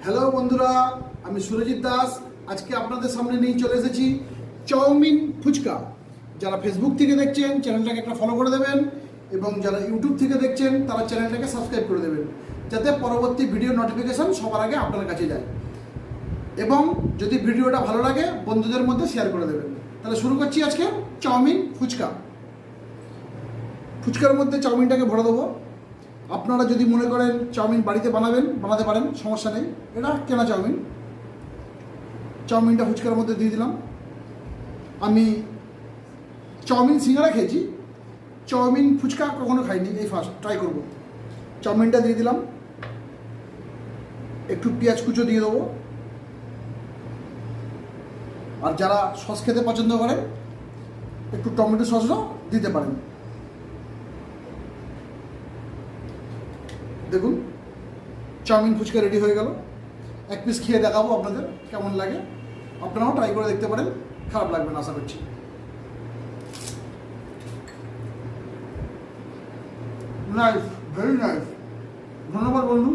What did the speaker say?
Hello বন্ধুরা, আমি সুরজিৎ দাস। আজকে আপনাদের সামনে নিয়ে চলে এসেছি চাউমিন ফুচকা। যারা ফেসবুক থেকে দেখছেন চ্যানেলটাকে একটা ফলো করে দেবেন, এবং যারা ইউটিউব থেকে দেখছেন তারা চ্যানেলটাকে সাবস্ক্রাইব করে দেবেন, যাতে পরবর্তী ভিডিও নোটিফিকেশান সবার আগে আপনার কাছে যায়। এবং যদি ভিডিওটা ভালো লাগে বন্ধুদের মধ্যে শেয়ার করে দেবেন। তাহলে শুরু করছি আজকে চাউমিন ফুচকা। ফুচকার মধ্যে চাউমিনটাকে ভরে দেবো। আপনারা যদি মনে করেন চাউমিন বাড়িতে বানাতে পারেন, সমস্যা নেই। এটা কেনা চাউমিনটা ফুচকার মধ্যে দিয়ে দিলাম। আমি চাউমিন সিঙ্গারা খেয়েছি, চাউমিন ফুচকা কখনো খাইনি, এই ফার্স্ট ট্রাই করব। চাউমিনটা দিয়ে দিলাম, একটু পেঁয়াজ কুচো দিয়ে দেবো। আর যারা সস খেতে পছন্দ করেন একটু টমেটো সসও দিতে পারেন। দেখুন চাউমিন ফুচকা রেডি হয়ে গেল। এক পিস খেয়ে দেখাবো আপনাদের কেমন লাগে। আপনারাও ট্রাই করে দেখতে পারেন, খারাপ লাগবে না আশা করছি। Nice, very nice. ধন্যবাদ বন্ধু।